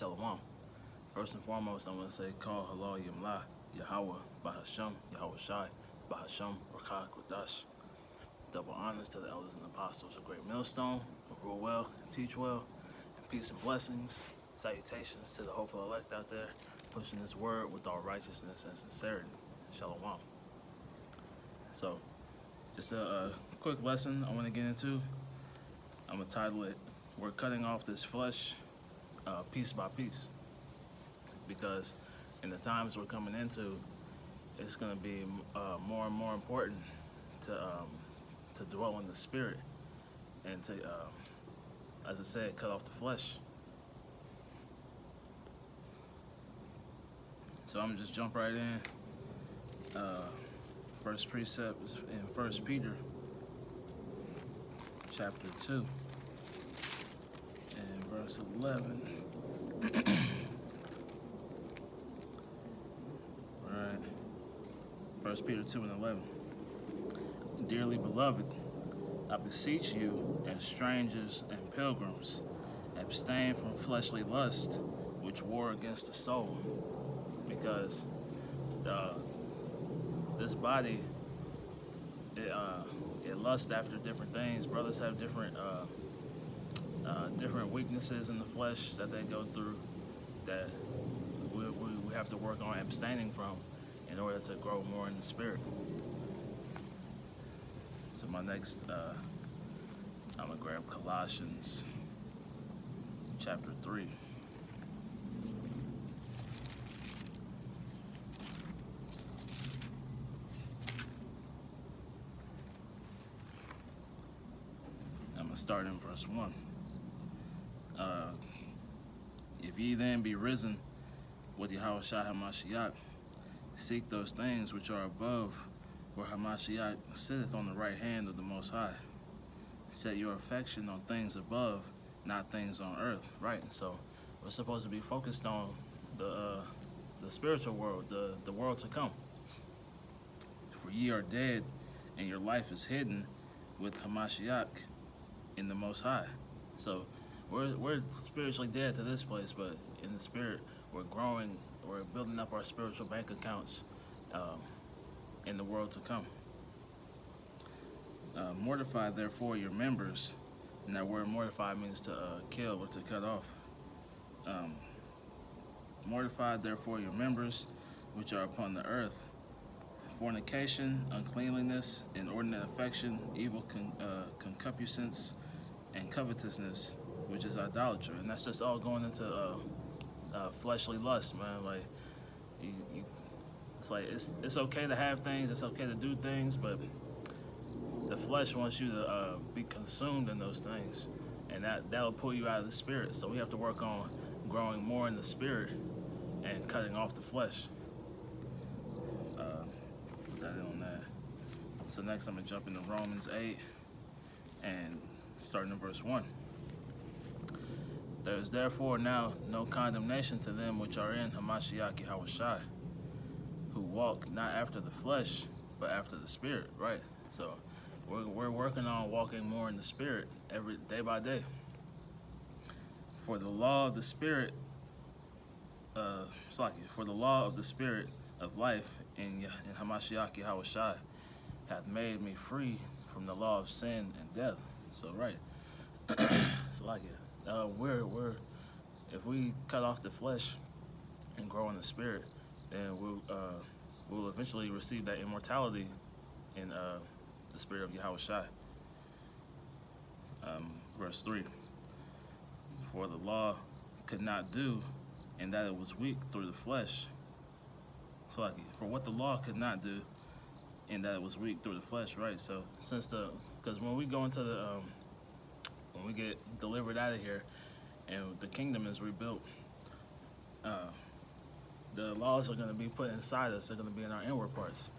Shalom. First and foremost, I'm going to say, Call Halal Yamla, Yahweh, Bahasham, Yahweh Shai, Bahasham, Rakah, Kodash. Double honors to the elders and apostles of Great Millstone, who rule well and teach well, and peace and blessings. Salutations to the hopeful elect out there, pushing this word with all righteousness and sincerity. Shalom. So, just a quick lesson I want to get into. I'm going to title it, We're Cutting Off This Flesh Piece by Piece. Because in the times we're coming into, it's going to be more and more important to dwell in the spirit and to, as I said, cut off the flesh. So I'm going to just jump right in. First precept is in 1 Peter chapter 2 and verse 11. Alright. 1 Peter 2 and 11. Dearly beloved, I beseech you, as strangers and pilgrims, abstain from fleshly lust, which war against the soul. Because this body, it lusts after different things. Brothers have different different weaknesses in the flesh that they go through that we have to work on abstaining from in order to grow more in the spirit. So my next, I'm going to grab Colossians chapter 3. I'm going to start in verse 1. If ye then be risen with Yahweh Shai HaMashiach, seek those things which are above, where Hamashiach sitteth on the right hand of the Most High. Set your affection on things above, not things on earth. Right. So we're supposed to be focused on the spiritual world, the world to come. For ye are dead, and your life is hidden with Hamashiach in the Most High. So we're spiritually dead to this place, but in the spirit, we're growing. We're building up our spiritual bank accounts in the world to come. Mortify therefore your members, and that word mortify means to kill or to cut off. Mortify therefore your members which are upon the earth: fornication, uncleanliness, inordinate affection, evil concupiscence, and covetousness, which is idolatry. And that's just all going into fleshly lust, man. Like it's okay to have things, it's okay to do things, but the flesh wants you to be consumed in those things, and that'll pull you out of the spirit. So we have to work on growing more in the spirit and cutting off the flesh. Was that it on that? So next I'm gonna jump into Romans 8 and starting in verse 1. There is therefore now no condemnation to them which are in Hamashiach Yahweh Shai, who walk not after the flesh, but after the spirit. Right. So we're working on walking more in the spirit every day by day. For the law of the spirit, for the law of the spirit of life in Hamashiach Yahweh Shai hath made me free from the law of sin and death. So right. It's like it. If we cut off the flesh and grow in the spirit, then we'll eventually receive that immortality in the spirit of Yahweh Shai. Verse 3. For the law could not do, in that it was weak through the flesh. So like, for what the law could not do, in that it was weak through the flesh, right? So because when we go into when we get delivered out of here and the kingdom is rebuilt, the laws are going to be put inside us. They're going to be in our inward parts.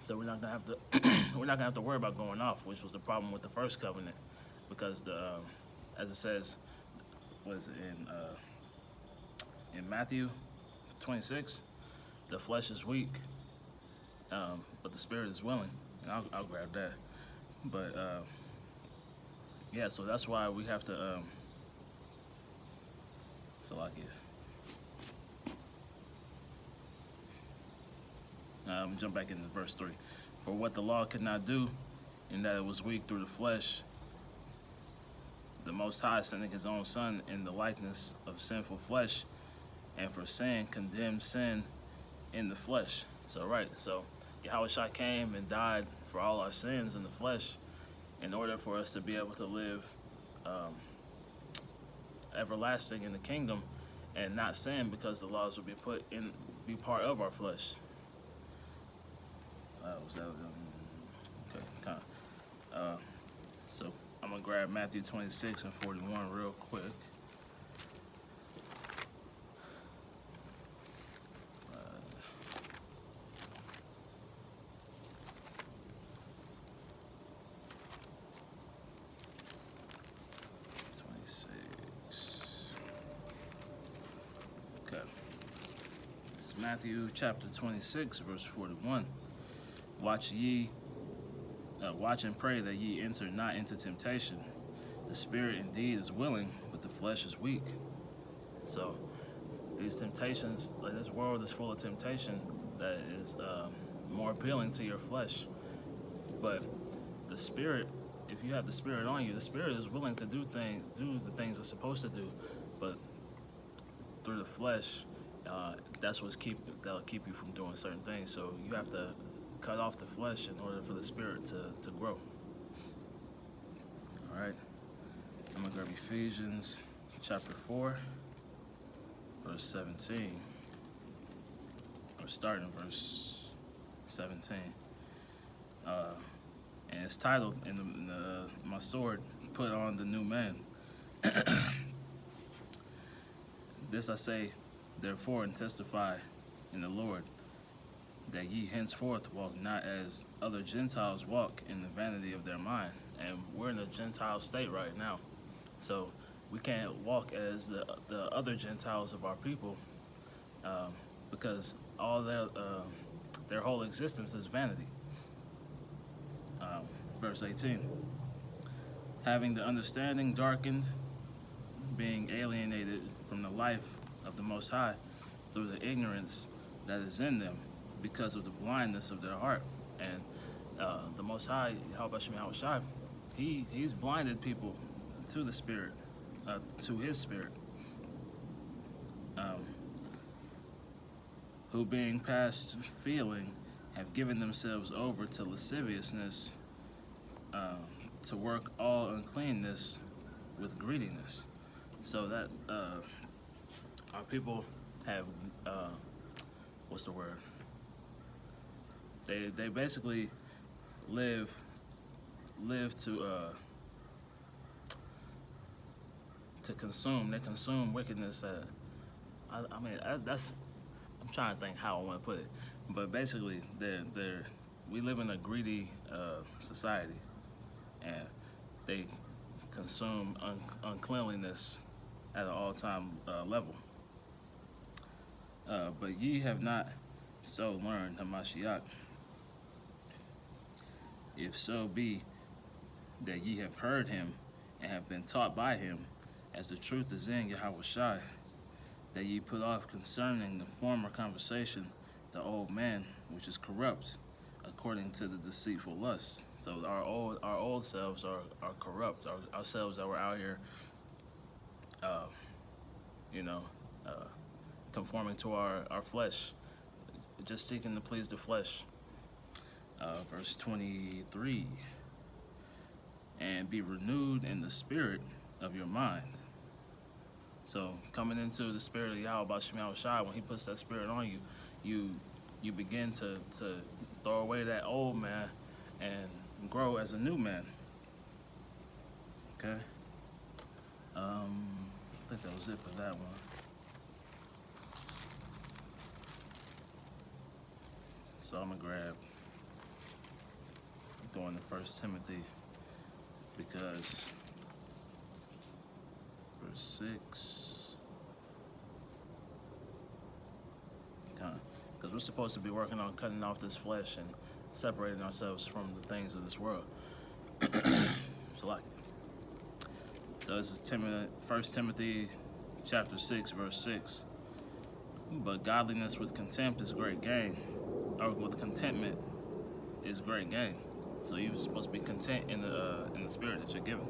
So we're not going to have to worry about going off, which was the problem with the first covenant, because as it says, was in Matthew 26, the flesh is weak, but the spirit is willing. And I'll grab that. But yeah, so that's why we have to So like jump back into verse 3. For what the law could not do, in that it was weak through the flesh, the Most High, sending his own Son in the likeness of sinful flesh, and for sin condemned sin in the flesh. So Yahushua came and died for all our sins in the flesh in order for us to be able to live everlasting in the kingdom and not sin, because the laws would be part of our flesh. Okay, kind of. So I'm gonna grab Matthew 26 and 41 real quick. Okay. This is Matthew chapter 26, verse 41. Watch and pray that ye enter not into temptation. The spirit indeed is willing, but the flesh is weak. So these temptations, like this world is full of temptation that is more appealing to your flesh. But the spirit, if you have the spirit on you, the spirit is willing to do the things it's supposed to do. But through the flesh, that'll keep you from doing certain things. So you have to cut off the flesh in order for the spirit to grow. All right, I'm gonna grab Ephesians chapter 4, verse 17, or starting in verse 17. And it's titled in my sword, "Put on the new man." This I say, therefore, and testify in the Lord, that ye henceforth walk not as other Gentiles walk, in the vanity of their mind. And we're in a Gentile state right now, so we can't walk as the other Gentiles of our people, because all their whole existence is vanity. Verse 18. Having the understanding darkened, being alienated from the life of the Most High through the ignorance that is in them, because of the blindness of their heart. And the Most High, Yahushua, he's blinded people to the Spirit, to His Spirit, who being past feeling have given themselves over to lasciviousness, to work all uncleanness with greediness. So that our people have, what's the word? They basically live to consume. They consume wickedness. That's. I'm trying to think how I want to put it, but basically, we live in a greedy society, and they consume uncleanliness at an all-time level. But ye have not so learned Hamashiach. If so be that ye have heard him and have been taught by him, as the truth is in Yahushua, that ye put off concerning the former conversation the old man, which is corrupt, according to the deceitful lust. So our old selves are corrupt. Ourselves that were out here, conforming to our flesh, just seeking to please the flesh. Verse 23, and be renewed in the spirit of your mind. So coming into the spirit of Yahweh Shai, when he puts that spirit on you, you begin to throw away that old man and grow as a new man. Okay? I think that was it for that one. So I'm gonna go into 1 Timothy, because verse 6, because we're supposed to be working on cutting off this flesh and separating ourselves from the things of this world. So this is 1 Timothy chapter 6, verse 6. But godliness with contempt is great gain, or with contentment is great gain. So you're supposed to be content in the spirit that you're given.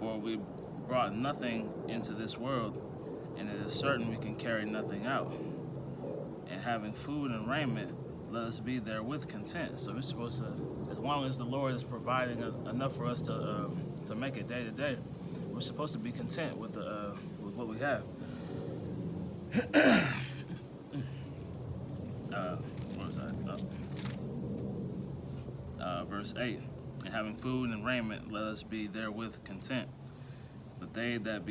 For we brought nothing into this world, and it is certain we can carry nothing out. And having food and raiment, let us be therewith content. So we're supposed to, as long as the Lord is providing enough for us to make it day to day, we're supposed to be content with what we have. Where was I? Verse 8. And having food and raiment, let us be therewith content. But they that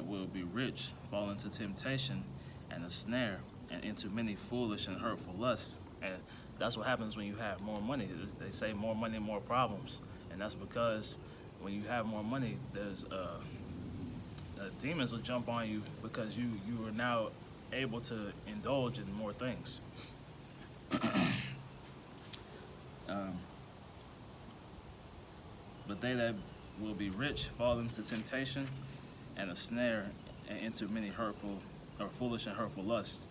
will be rich fall into temptation and a snare, and into many foolish and hurtful lusts. And that's what happens when you have more money. They say more money, more problems. And that's because when you have more money, there's demons will jump on you because you are now able to indulge in more things. But they that will be rich fall into temptation and a snare, and into many hurtful or foolish and hurtful lusts,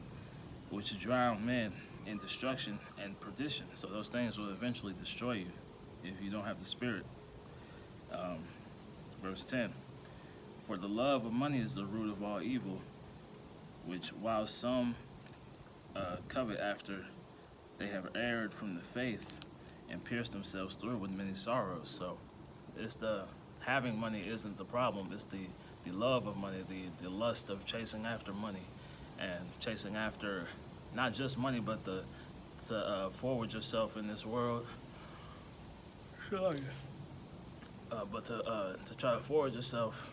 which drown men in destruction and perdition. So those things will eventually destroy you if you don't have the Spirit. Verse 10. For the love of money is the root of all evil, which while some covet after, they have erred from the faith and pierced themselves through with many sorrows. So it's the having money isn't the problem. It's the love of money, the lust of chasing after money, and chasing after not just money, but to forward yourself in this world. But to try to forward yourself,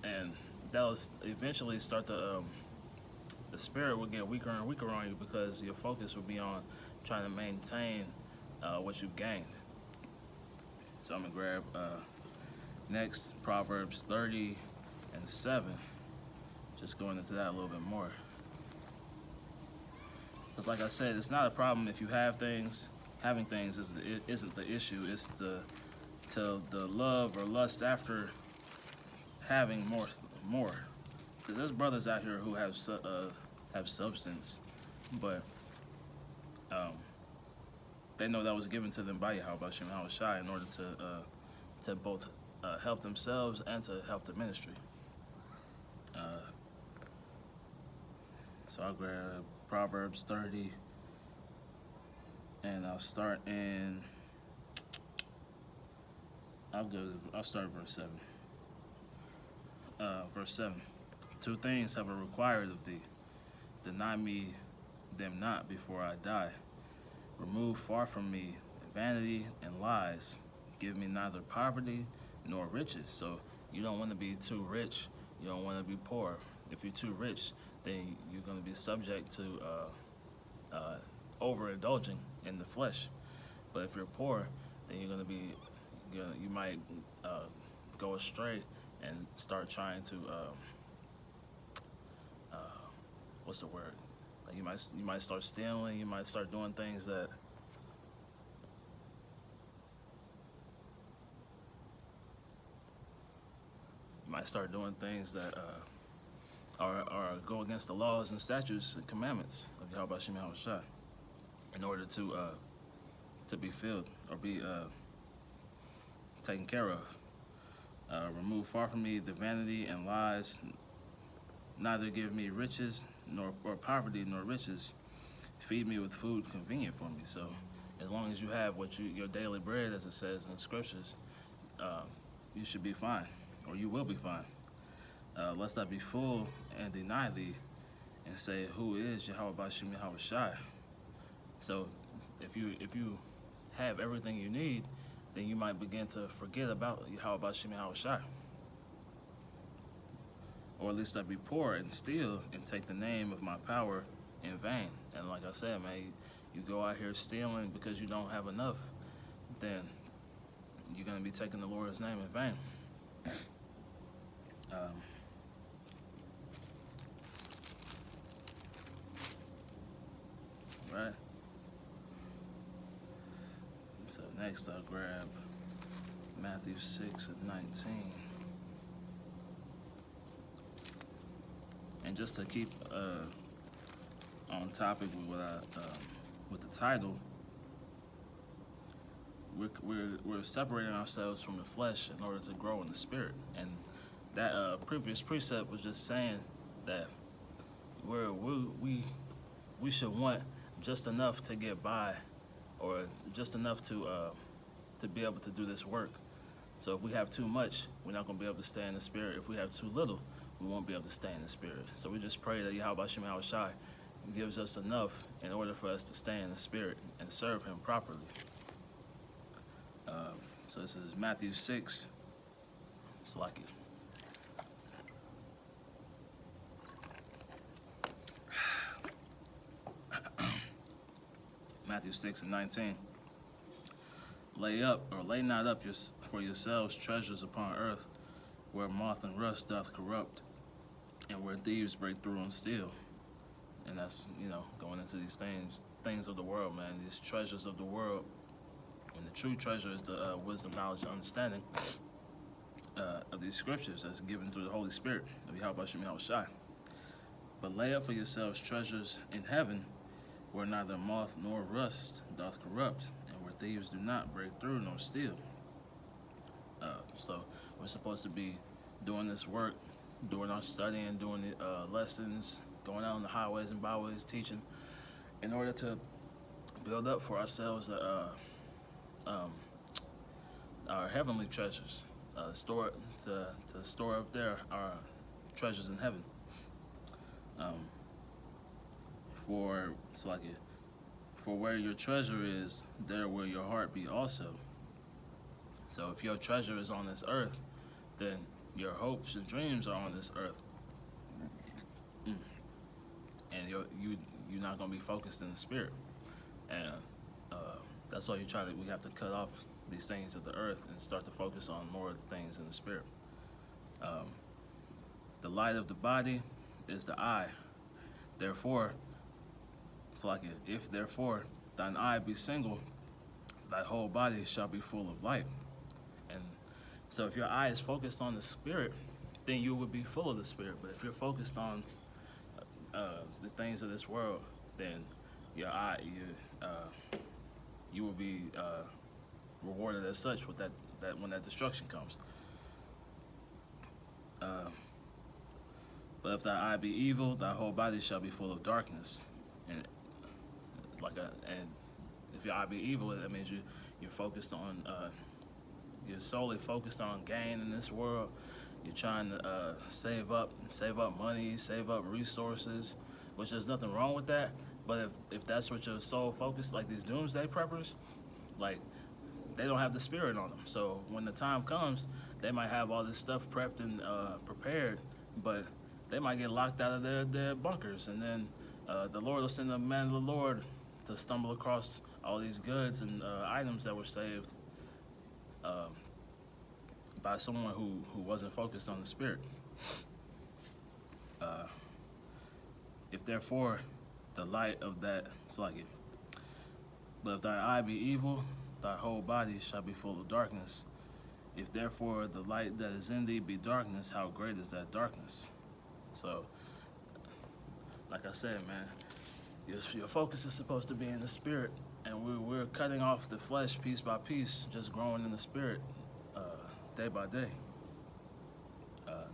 and that'll eventually start the spirit will get weaker and weaker on you, because your focus will be on trying to maintain what you've gained. So I'm gonna grab next Proverbs 30:7. Just going into that a little bit more. Because like I said, it's not a problem if you have things. Having things isn't the issue. It's the love or lust after having more. Because there's brothers out here who have substance, but they know that was given to them by Yahweh Shai in order to both help themselves and to help the ministry. So I'll grab Proverbs 30, and I'll start at verse 7. Verse 7. Two things have I required of thee. Deny me them not before I die. Remove far from me vanity and lies. Give me neither poverty nor riches. So you don't want to be too rich. You don't want to be poor. If you're too rich, then you're going to be subject to overindulging in the flesh. But if you're poor, then you might go astray and start trying to what's the word? Like you might start stealing. You might start doing things that are go against the laws and statutes and commandments of Yahweh Shai in order to be filled or be taken care of. Remove far from me the vanity and lies. Neither give me riches or poverty nor riches. Feed me with food convenient for me. So as long as you have your daily bread, as it says in scriptures, you should be fine, or you will be fine. Lest I be full and deny thee, and say, who is Yahweh Bashim Yahweh Shai? So if you have everything you need, then you might begin to forget about Yahweh Bashim Yahweh Shai. Or at least I be poor and steal and take the name of my power in vain. And like I said, man, you go out here stealing because you don't have enough, then you're going to be taking the Lord's name in vain. Right. So next I'll grab Matthew 6:19. And just to keep on topic with what with the title, we're separating ourselves from the flesh in order to grow in the spirit. And that previous precept was just saying that we should want just enough to get by, or just enough to be able to do this work. So if we have too much, we're not going to be able to stay in the spirit. If we have too little, we won't be able to stay in the spirit. So we just pray that Yahweh Shem Yahweh Shai gives us enough in order for us to stay in the spirit and serve him properly. So this is Matthew 6. It's like it. Matthew 6:19. Lay not up for yourselves treasures upon earth, where moth and rust doth corrupt, and where thieves break through and steal. And that's, going into these things of the world, man, these treasures of the world. And the true treasure is the wisdom, knowledge, and understanding of these scriptures that's given through the Holy Spirit of Yahweh Shem Yahweh Shai. But lay up for yourselves treasures in heaven, where neither moth nor rust doth corrupt, and where thieves do not break through nor steal. So we're supposed to be doing this work, doing our studying, doing the lessons, going out on the highways and byways, teaching, in order to build up for ourselves our heavenly treasures, to store up there our treasures in heaven. For where your treasure is, there will your heart be also. So if your treasure is on this earth, then your hopes and dreams are on this earth, and you're not going to be focused in the spirit. And that's why we have to cut off these things of the earth and start to focus on more of the things in the spirit. The light of the body is the eye. Therefore, if therefore thine eye be single, thy whole body shall be full of light. And so if your eye is focused on the spirit, then you would be full of the spirit. But if you're focused on the things of this world, then you will be rewarded as such with that when that destruction comes. But if thy eye be evil, thy whole body shall be full of darkness. And if your eye be evil, that means you're focused on you're solely focused on gain in this world. You're trying to save up money, save up resources, which there's nothing wrong with that. But if that's what your sole focus, like these doomsday preppers, like they don't have the spirit on them. So when the time comes, they might have all this stuff prepped and prepared, but they might get locked out of their bunkers, and then the Lord will send a man of the Lord to stumble across all these goods and items that were saved by someone who wasn't focused on the spirit. If therefore the light of that, but if thy eye be evil, thy whole body shall be full of darkness. If therefore the light that is in thee be darkness, how great is that darkness? So, like I said, man, your focus is supposed to be in the spirit, and we're cutting off the flesh piece by piece, just growing in the spirit day by day.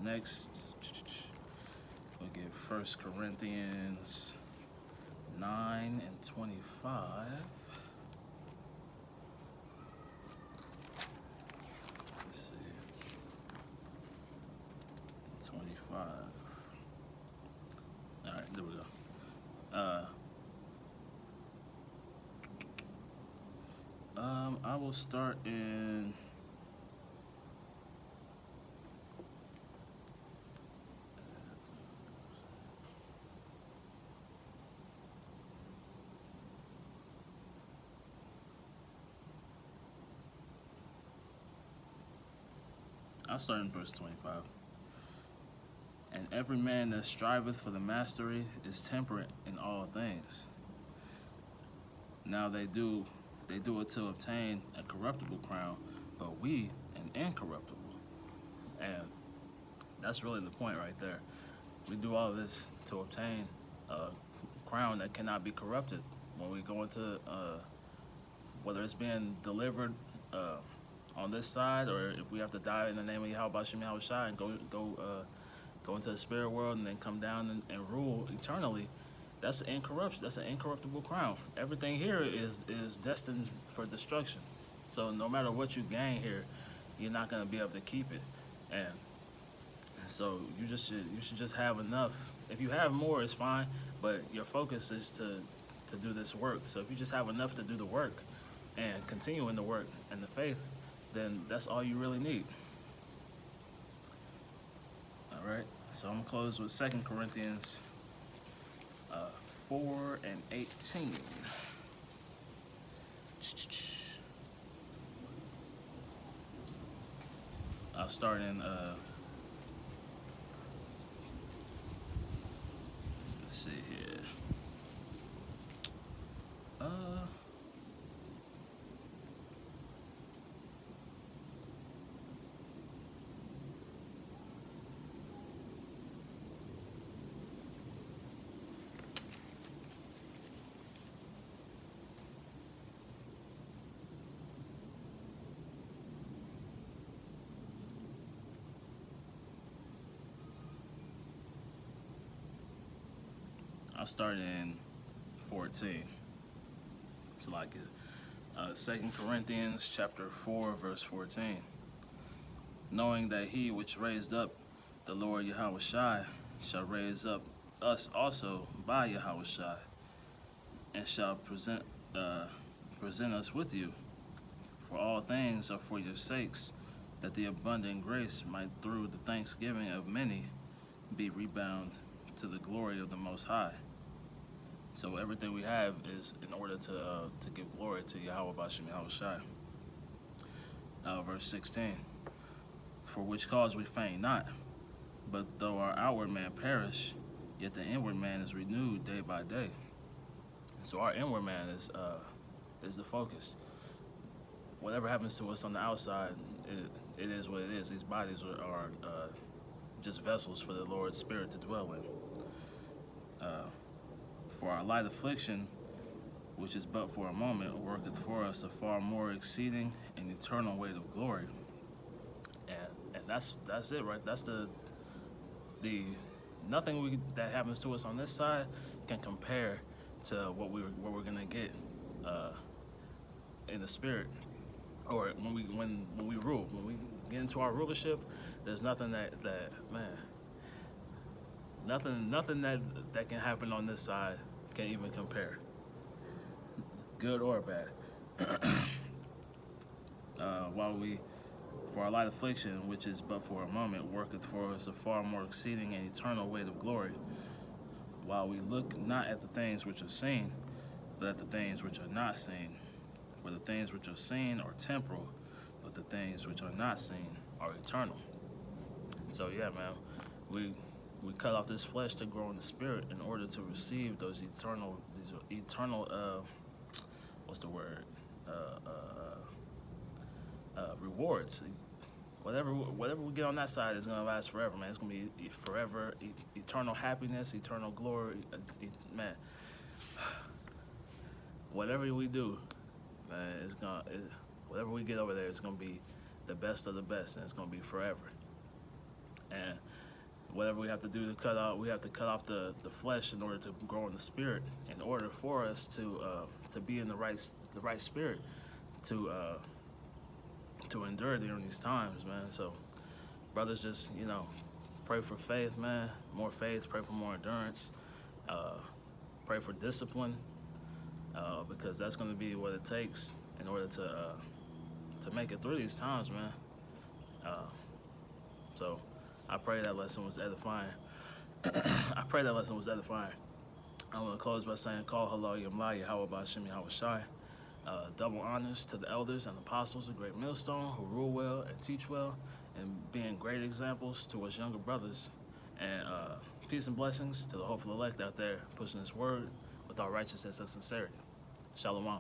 Next, we'll get 1 Corinthians 9 and 25. Let's see. 25. All right, there we go. I will start in verse 25. And every man that striveth for the mastery is temperate in all things. Now they do it to obtain a corruptible crown, but we an incorruptible. And that's really the point right there. We do all this to obtain a crown that cannot be corrupted. When we go into whether it's being delivered on this side, or if we have to die in the name of Yahweh Shem Yahweh Shai and go into the spirit world and then come down and rule eternally, that's incorruption. That's an incorruptible crown. Everything here is destined for destruction. So no matter what you gain here, you're not going to be able to keep it. And so you should just have enough. If you have more, it's fine, but your focus is to do this work. So if you just have enough to do the work and continue in the work and the faith, then that's all you really need. All right. So I'm gonna close with 2 Corinthians 4 and 18. I'll start in let's see here. I'll start in 14. It's like it. 2 Corinthians chapter 4, verse 14. Knowing that he which raised up the Lord Yahweh Shai shall raise up us also by Yahweh Shai, and shall present us with you. For all things are for your sakes, that the abundant grace might through the thanksgiving of many be rebound to the glory of the Most High. So everything we have is in order to give glory to Yahweh Bashem Yahweh Shai. Verse 16. For which cause we faint not, but though our outward man perish, yet the inward man is renewed day by day. So our inward man is the focus. Whatever happens to us on the outside, it is what it is. These bodies are just vessels for the Lord's Spirit to dwell in. For our light affliction, which is but for a moment, worketh for us a far more exceeding and eternal weight of glory. And that's it, right? That's the nothing that happens to us on this side can compare to what we're gonna get in the spirit, or when we rule. When we get into our rulership, there's nothing that man. Nothing that can happen on this side can even compare, good or bad. For our light affliction, which is but for a moment, worketh for us a far more exceeding and eternal weight of glory, while we look not at the things which are seen, but at the things which are not seen. For the things which are seen are temporal, but the things which are not seen are eternal. So yeah, man, we cut off this flesh to grow in the spirit in order to receive these eternal what's the word? Rewards. Whatever we get on that side is gonna last forever, man. It's gonna be forever, eternal happiness, eternal glory, man. Whatever we do, man, whatever we get over there, it's gonna be the best of the best, and it's gonna be forever. And whatever we have to do to cut off the flesh in order to grow in the spirit, in order for us to be in the right spirit, to endure during these times, man. So brothers, just pray for faith, man. More faith, pray for more endurance, pray for discipline, because that's going to be what it takes in order to make it through these times, man. So I pray that lesson was edifying. I pray that lesson was edifying. I'm going to close by saying, Call Halal Yamla Yahweh Bashem Yahweh Shai. Double honors to the elders and apostles of Great Millstone who rule well and teach well and being great examples to us younger brothers. And peace and blessings to the hopeful elect out there pushing this word with all righteousness and sincerity. Shalom.